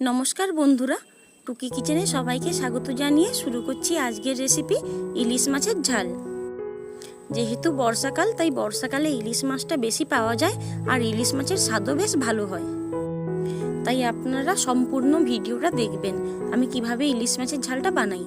নমস্কার বন্ধুরা, টুকি কিচেনে সবাইকে স্বাগত জানিয়ে শুরু করছি আজকের রেসিপি ইলিশ মাছের ঝাল। যেহেতু বর্ষাকাল, তাই বর্ষাকালে ইলিশ মাছটা বেশি পাওয়া যায় আর ইলিশ মাছের স্বাদও বেশ ভালো হয়। তাই আপনারা সম্পূর্ণ ভিডিওটা দেখবেন আমি কিভাবে ইলিশ মাছের ঝালটা বানাই।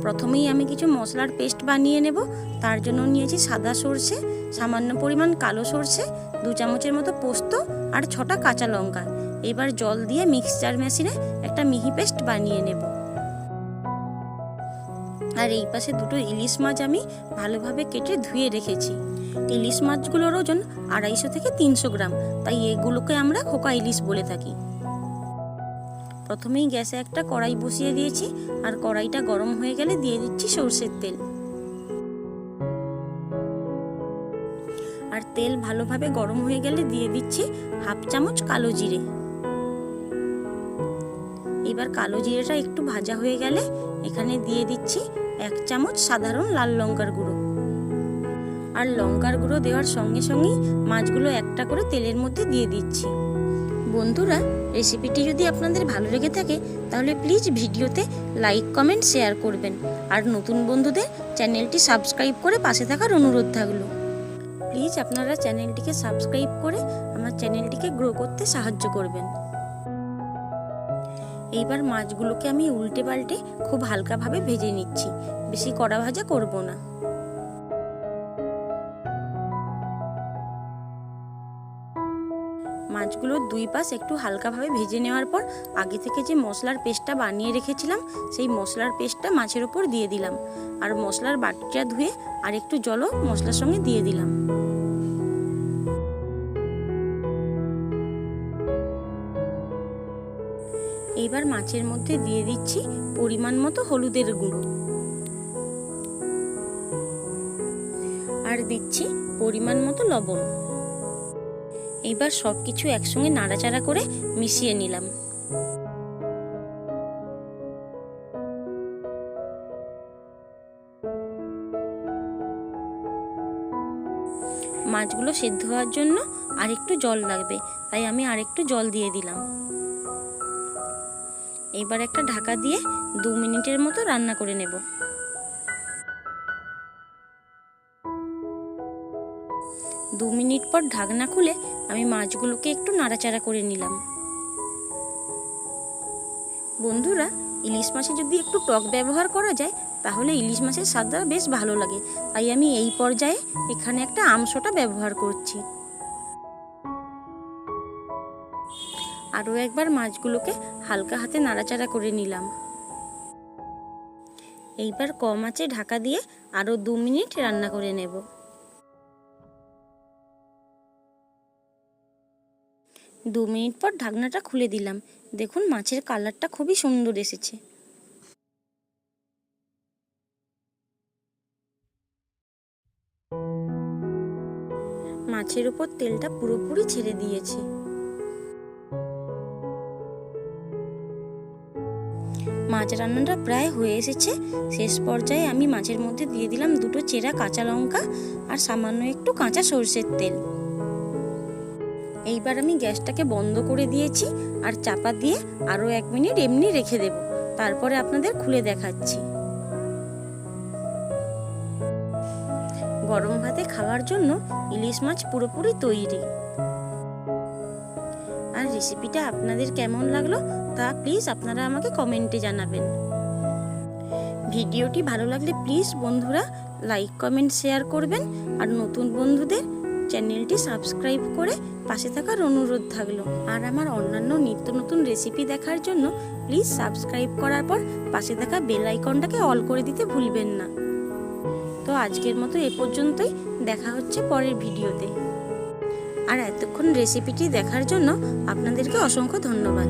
প্রথমেই আমি কিছু মশলার পেস্ট বানিয়ে নেব। তার জন্য নিয়েছি সাদা সর্ষে, সামান্য পরিমাণ কালো সর্ষে, 2 চামচের মতো পোস্ত আর 6টা কাঁচা লঙ্কা। এবার জল দিয়ে মিক্সচার মেশিনে একটা মিহি পেস্ট বানিয়ে নেব। আর এই পাশে 2টো ইলিশ মাছ আমি ভালোভাবে কেটে ধুয়ে রেখেছি। ইলিশ মাছগুলোর ওজন 250 থেকে 300 গ্রাম, তাই এগুলোকে আমরা খোকা ইলিশ বলে থাকি। প্রথমেই গ্যাসে একটা কড়াই বসিয়ে দিয়েছি আর কড়াইটা গরম হয়ে গেলে দিয়ে দিচ্ছি সরষের তেল। আর তেল ভালোভাবে গরম হয়ে গেলে দিয়ে দিচ্ছি 1/2 চামচ কালো জিরে। এবার কালো জিরেটা একটু ভাজা হয়ে গেলে এখানে দিয়ে দিচ্ছি 1 চামচ সাধারণ লাল লঙ্কার গুঁড়ো। আর লঙ্কার গুঁড়ো দেওয়ার সঙ্গে সঙ্গেই মাছগুলো একটা করে তেলের মধ্যে দিয়ে দিচ্ছি। বন্ধুরা, রেসিপিটি যদি আপনাদের ভালো লেগে থাকে তাহলে প্লিজ ভিডিওতে লাইক, কমেন্ট, শেয়ার করবেন। আর নতুন বন্ধুদের চ্যানেলটি সাবস্ক্রাইব করে পাশে থাকার অনুরোধ থাকলো। প্লিজ আপনারা চ্যানেলটিকে সাবস্ক্রাইব করে আমার চ্যানেলটিকে গ্রো করতে সাহায্য করবেন। এইবার মাছগুলোকে আমি উল্টে পাল্টে খুব হালকাভাবে ভেজে নিচ্ছি, বেশি কড়া ভাজা করব না। মাছগুলোর 2 পাশ একটু হালকাভাবে ভেজে নেওয়ার পর আগে থেকে যে মশলার পেস্টটা বানিয়ে রেখেছিলাম সেই মশলার পেস্টটা মাছের ওপর দিয়ে দিলাম। আর মশলার বাটিটা ধুয়ে আর একটু জলও মশলার সঙ্গে দিয়ে দিলাম। এইবার মাছের মধ্যে দিয়ে দিচ্ছি পরিমাণ মতো হলুদের গুঁড়ো আর দিচ্ছি পরিমাণ মতো লবণ। এইবার সবকিছু একসঙ্গে নাড়াচাড়া করে মিশিয়ে নিলাম। মাছগুলো সেদ্ধ হওয়ার জন্য আরেকটু জল লাগবে, তাই আমি আরেকটু জল দিয়ে দিলাম। এবার একটা ঢাকা দিয়ে 2 মিনিটের মতো রান্না করে নেব। 2 মিনিট পর ঢাকনা খুলে আমি মাছগুলোকে একটু নাড়াচাড়া করে নিলাম। বন্ধুরা, ইলিশ মাছে যদি একটু টক ব্যবহার করা যায় তাহলে ইলিশ মাছের স্বাদটা বেশ ভালো লাগে। তাই আমি এই পর্যায়ে এখানে একটা আমসোটা ব্যবহার করছি। আরও একবার মাছগুলোকে হালকা হাতে নাড়াচাড়া করে নিলাম। এইবার কম আঁচে ঢাকা দিয়ে আরও 2 মিনিট রান্না করে নেব। 2 মিনিট পর ঢাকনাটা খুলে দিলাম। দেখুন মাছের কালারটা খুবই সুন্দর এসেছে। মাছের উপর তেলটা পুরোপুরি ছেড়ে দিয়েছে। মাছ রান্নাটা প্রায় হয়ে এসেছে। শেষ পর্যায়ে আমি মাছের মধ্যে দিয়ে দিলাম 2টো চেরা কাঁচা লঙ্কা আর সামান্য একটু কাঁচা সরষের তেল। এইবার আমি গ্যাসটাকে বন্ধ করে দিয়েছি আর চাপা দিয়ে আরও 1 মিনিট এমনি রেখে দেব। তারপরে আপনাদের খুলে দেখাচ্ছি। গরম ভাতে খাওয়ার জন্য ইলিশ মাছ পুরোপুরি তৈরি। আর রেসিপিটা আপনাদের কেমন লাগলো তা প্লিজ আপনারা আমাকে কমেন্টে জানাবেন। ভিডিওটি ভালো লাগলে প্লিজ বন্ধুরা লাইক, কমেন্ট, শেয়ার করবেন। আর নতুন বন্ধুদের চ্যানেলটি সাবস্ক্রাইব করে পাশে থাকার অনুরোধ থাকলো। আর আমার অন্যান্য নিত্য নতুন রেসিপি দেখার জন্য প্লিজ সাবস্ক্রাইব করার পর পাশে থাকা বেল আইকনটাকে অল করে দিতে ভুলবেন না। তো আজকের মতো এ পর্যন্তই, দেখা হচ্ছে পরের ভিডিওতে। আর এতক্ষণ রেসিপিটি দেখার জন্য আপনাদেরকে অসংখ্য ধন্যবাদ।